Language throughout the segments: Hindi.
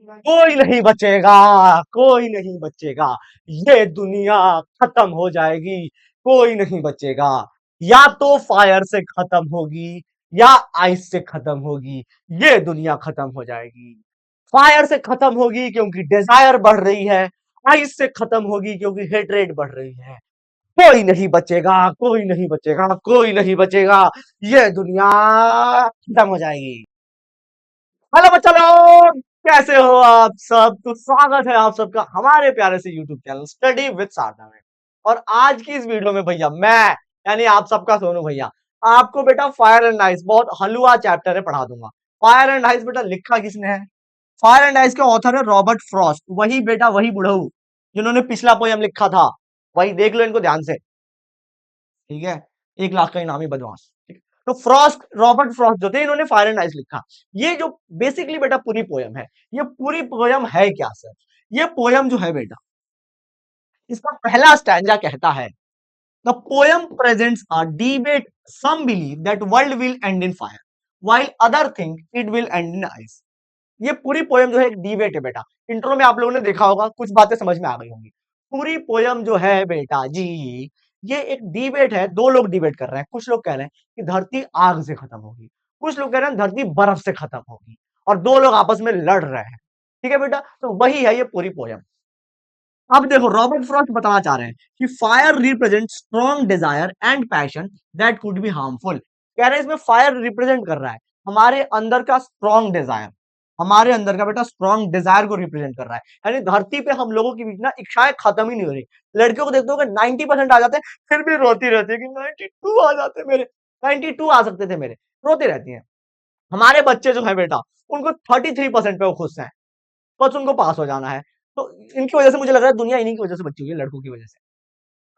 कोई नहीं बचेगा, कोई नहीं बचेगा, ये दुनिया खत्म हो जाएगी, कोई नहीं बचेगा। या तो फायर से खत्म होगी या आइस से खत्म होगी, ये दुनिया खत्म हो जाएगी। फायर से खत्म होगी क्योंकि डिजायर बढ़ रही है, आइस से खत्म होगी क्योंकि हेट्रेड बढ़ रही है। कोई नहीं बचेगा, कोई नहीं बचेगा, कोई नहीं बचेगा, ये दुनिया खत्म हो जाएगी। हेलो बच्चा लोग, कैसे हो आप सब? तो स्वागत है आप सबका हमारे प्यारे से यूट्यूब चैनल स्टडी विद सारदा में। और आज की इस वीडियो में भैया मैं यानी आप सबका सोनू भैया आपको बेटा फायर एंड आइस बहुत हलवा चैप्टर है पढ़ा दूंगा। फायर एंड आइस बेटा लिखा किसने है? फायर एंड आइस का ऑथर है रॉबर्ट फ्रॉस्ट, वही बेटा वही बुढ़ऊ जिन्होंने पिछला पोयम लिखा था। वही देख लो इनको ध्यान से, ठीक है? 1 लाख का इनामी बदमाश, ठीक है? तो फ्रॉस्ट, रॉबर्ट फ्रॉस्ट जो थे, इन्होंने फायर एंड आइस लिखा। ये जो बेसिकली बेटा पूरी पोयम है, ये पूरी पोयम है क्या सर? ये पोयम जो है बेटा, इसका पहला स्टैंजा कहता है, the poem presents a debate, some believe that world will end in fire while other think it will end in ice। ये पूरी पोयम जो है एक डिबेट है बेटा। इंट्रो में आप लोगों ने देखा होगा, कुछ बातें समझ में आ गई होंगी। पूरी पोयम जो है बेटा जी, ये एक डिबेट है। दो लोग डिबेट कर रहे हैं। कुछ लोग कह रहे हैं कि धरती आग से खत्म होगी, कुछ लोग कह रहे हैं धरती बर्फ से खत्म होगी, और दो लोग आपस में लड़ रहे हैं। ठीक है बेटा, तो वही है ये पूरी पोयम। अब देखो, रॉबर्ट फ्रॉस्ट बताना चाह रहे हैं कि fire represent strong desire and passion that could be harmful. कह रहे हैं इसमें फायर रिप्रेजेंट कर रहा है हमारे अंदर का स्ट्रॉन्ग डिजायर, हमारे अंदर का बेटा स्ट्रॉन्ग डिजायर को रिप्रेजेंट कर रहा है। यानी धरती पे हम लोगों के बीच ना इच्छाएं खत्म ही नहीं हो रही। लड़कियों को देखते हो कि 90% आ जाते हैं, फिर भी रोती रहती है कि 92 आ जाते मेरे, 92 आ सकते थे मेरे, रोती रहती हैं। हमारे बच्चे जो है बेटा, उनको 33% पे वो खुश हैं, बस उनको पास हो जाना है। तो इनकी वजह से मुझे लग रहा है दुनिया इन्हीं की वजह से बची हुई है, लड़कों की वजह से।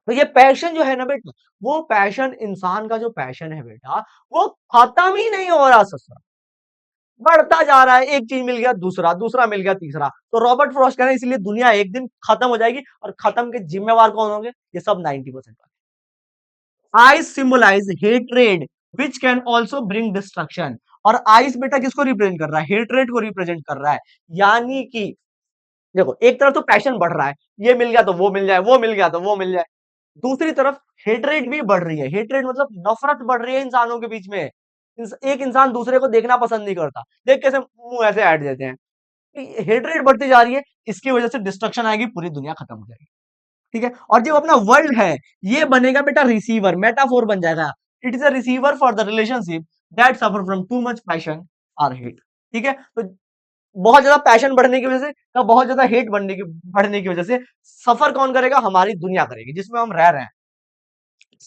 तो ये पैशन जो है ना बेटा, वो पैशन, इंसान का जो पैशन है बेटा, वो खत्म ही नहीं हो रहा ससुरा, बढ़ता जा रहा है। एक चीज मिल गया दूसरा, दूसरा मिल गया तीसरा। तो रॉबर्ट फ्रॉस्ट कह रहे हैं इसलिए दुनिया एक दिन खत्म हो जाएगी, और खत्म के जिम्मेवार कौन होंगे? ये सब 90%। Ice symbolise hatred which can also bring destruction. और आइस बेटा किसको रिप्रेजेंट कर रहा है? हेट्रेड को रिप्रेजेंट कर रहा है। यानी कि देखो, एक तरफ तो पैशन बढ़ रहा है, ये मिल गया तो वो मिल जाए, वो मिल गया तो वो मिल जाए। दूसरी तरफ हेट्रेड भी बढ़ रही है। हेट्रेड मतलब नफरत बढ़ रही है इंसानों के बीच में। एक इंसान दूसरे को देखना पसंद नहीं करता, देख कैसे मुंह ऐसे ऐड देते हैं। हेट्रेड बढ़ती जा रही है, इसकी वजह से डिस्ट्रक्शन आएगी, पूरी दुनिया खत्म हो जाएगी। ठीक है, और जो अपना वर्ल्ड है, ये बनेगा बेटा रिसीवर, मेटाफोर बन जाएगा। It is a receiver for the relationship that suffer from too much passion और हेट। ठीक है, तो बहुत ज्यादा पैशन बढ़ने की वजह से या बहुत ज्यादा हेट बढ़ने की वजह से सफर कौन करेगा? हमारी दुनिया करेगी जिसमें हम रह रहे हैं।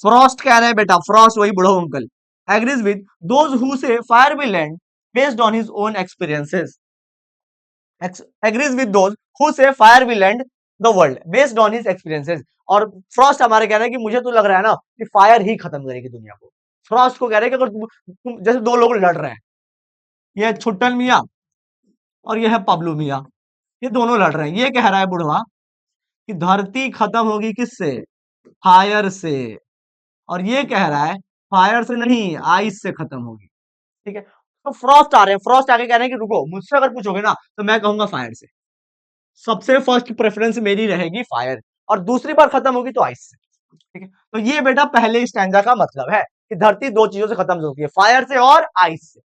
फ्रॉस्ट कह रहे हैं बेटा, फ्रॉस्ट वही बुढ़ो uncle, agrees with those who say fire will end based on his own experiences. Agrees with those who say fire will end the world based on his experiences. और फ्रॉस्ट हमारे कह रहे हैं कि मुझे तो लग रहा है ना कि फायर ही खत्म करेगी दुनिया को। फ्रॉस्ट को कह रहे हैं कि अगर जैसे दो लोग लड़ रहे हैं, ये छुट्टन मियाँ और ये है पबलू मियाँ, ये दोनों लड़ रहे हैं। ये कह रहा है बुढ़वा कि धरती खत्म होगी किससे? फायर से। और ये कह रहा है फायर से नहीं, आइस से खत्म होगी। ठीक है, तो फ्रॉस्ट आ रहे हैं, फ्रॉस्ट आके कह रहे हैं कि रुको, मुझसे अगर पूछोगे ना तो मैं कहूंगा फायर से। सबसे फर्स्ट प्रेफरेंस मेरी रहेगी फायर, और दूसरी बार खत्म होगी तो आइस से। ठीक है, तो ये बेटा पहले स्टैंजा का मतलब है कि धरती दो चीजों से खत्म होती है, फायर से और आइस से।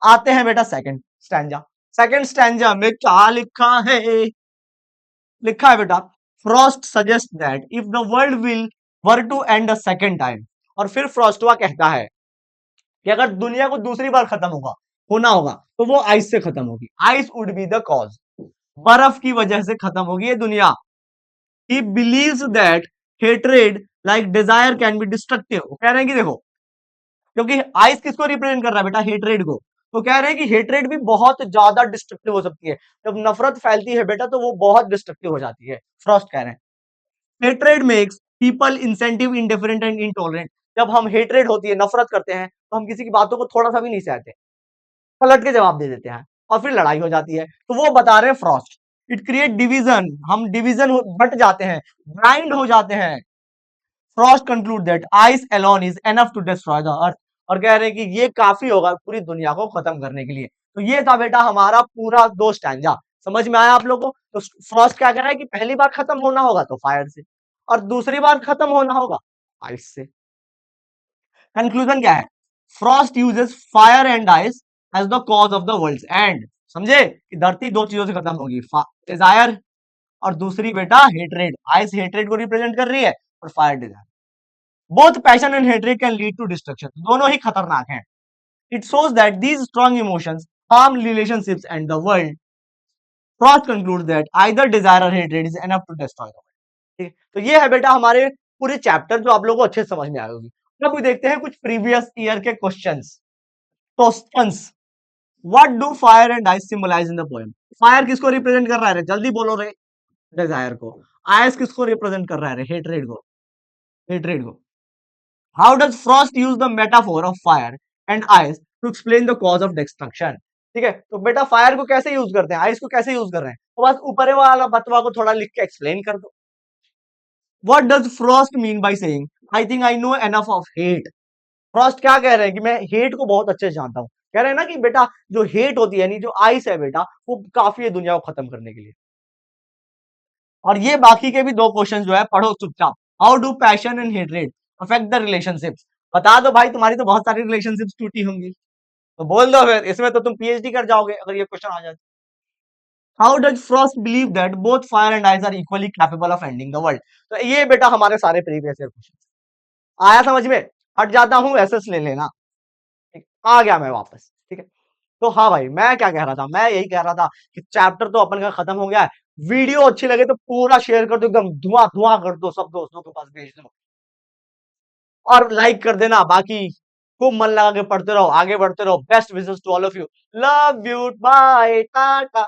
आते हैं बेटा सेकंड स्टैंजा। सेकंड स्टैंजा में क्या लिखा है? लिखा है बेटा, Frost suggest that if the world will were to end a second time. और फिर फ्रॉस्टवा कहता है कि अगर दुनिया को दूसरी बार खत्म होना होगा तो वो आइस से खत्म होगी। Ice would be the cause, बर्फ की वजह से खत्म होगी ये दुनिया। He believes that hatred like Dzire can be destructive. कह रहे हैं कि देखो, क्योंकि आइस किसको रिप्रेजेंट कर रहा है बेटा? हेट्रेड को। तो कह रहे हैं कि हेट्रेड भी बहुत ज्यादा डिस्ट्रक्टिव हो सकती है। जब नफरत फैलती है बेटा तो वो बहुत डिस्ट्रक्टिव हो जाती है, फ्रॉस्ट कह रहे हैं। Hatred makes people incentive indifferent and intolerant. जब हम हेट्रेड होती है, नफरत करते हैं, तो हम किसी की बातों को थोड़ा सा भी नहीं सहते, पलट के जवाब दे देते हैं, और फिर लड़ाई हो जाती है। तो वो बता रहे हैं फ्रॉस्ट, इट क्रिएट डिवीजन, हम डिवीजन बट जाते हैं, ब्लाइंड हो जाते हैं। Frost conclude that ice alone is enough to destroy the earth. और कह रहे हैं कि ये काफी होगा पूरी दुनिया को खत्म करने के लिए। तो ये था बेटा हमारा पूरा दो स्टैंजा। समझ में आया आप लोगों को? तो फ्रॉस्ट क्या कह रहा है कि पहली बार खत्म होना होगा तो फायर से, और दूसरी बार खत्म होना होगा आइस से। कंक्लूजन क्या है? Frost uses fire and ice as the cause of the world end, समझे कि धरती दो चीजों से खत्म होगी, डिजायर और दूसरी बेटा हेट्रेड। आइस हेट्रेड को रिप्रेजेंट कर रही है और fire desire. Both passion and hatred can lead to destruction, दोनों ही खतरनाक हैं। It shows that these strong emotions harm relationships and the world. Frost concludes that either desire or hatred is enough to destroy the world. ठीक है, तो ये है बेटा हमारे पूरे चैप्टर जो आप लोगों को अच्छे से समझ में आए होगी। अब भी देखते हैं कुछ प्रीवियस ईयर के questions. Questions, what do fire and ice symbolise in the poem? Fire किसको रिप्रेजेंट कर रहा है रे? जल्दी बोलो रे। डिजायर को। आइस किसको रिप्रेजेंट कर रहा है रे? हेट्रेड को। हेट्रेड को। How does Frost use the metaphor of fire and ice to explain the cause of destruction? ठीक है, तो बेटा फायर को कैसे यूज करते हैं, आइस को कैसे यूज कर रहे हैं, तो बस ऊपर वाला बतवा को थोड़ा लिख के एक्सप्लेन कर दो। What does Frost mean by saying I think I know enough of hate? Frost क्या कह रहे हैं कि मैं हेट को बहुत अच्छे से जानता हूं। कह रहे हैं ना कि बेटा जो हेट होती है, यानी जो आइस है बेटा, वो काफी है दुनिया को खत्म करने के लिए। और ये बाकी के भी दो क्वेश्चन जो है पढ़ो चुपचाप। How do passion and hatred affect the relationships? बता दो भाई, तुम्हारी तो बहुत सारी रिलेशनशिप्स टूटी होंगी, तो बोल दो फिर, इसमें तो तुम पीएचडी कर जाओगे अगर ये क्वेश्चन आ जाए। How does Frost believe that both fire and ice are equally capable of ending the world? तो ये बेटा हमारे सारे प्रीवियस ईयर क्वेश्चन आया समझ में। हट जाता हूं, एसएस ले लेना। ठीक, आ गया मैं वापस। ठीक है, तो हाँ भाई, मैं क्या कह रहा था, मैं यही कह रहा था कि चैप्टर तो अपन का खत्म हो गया है। वीडियो अच्छी लगे तो पूरा शेयर कर दो, एकदम धुआं धुआं कर दो, सब दोस्तों के पास भेज दो और लाइक कर देना। बाकी खूब मन लगा के पढ़ते रहो, आगे बढ़ते रहो। Best wishes to all of you. Love you, bye, Tata.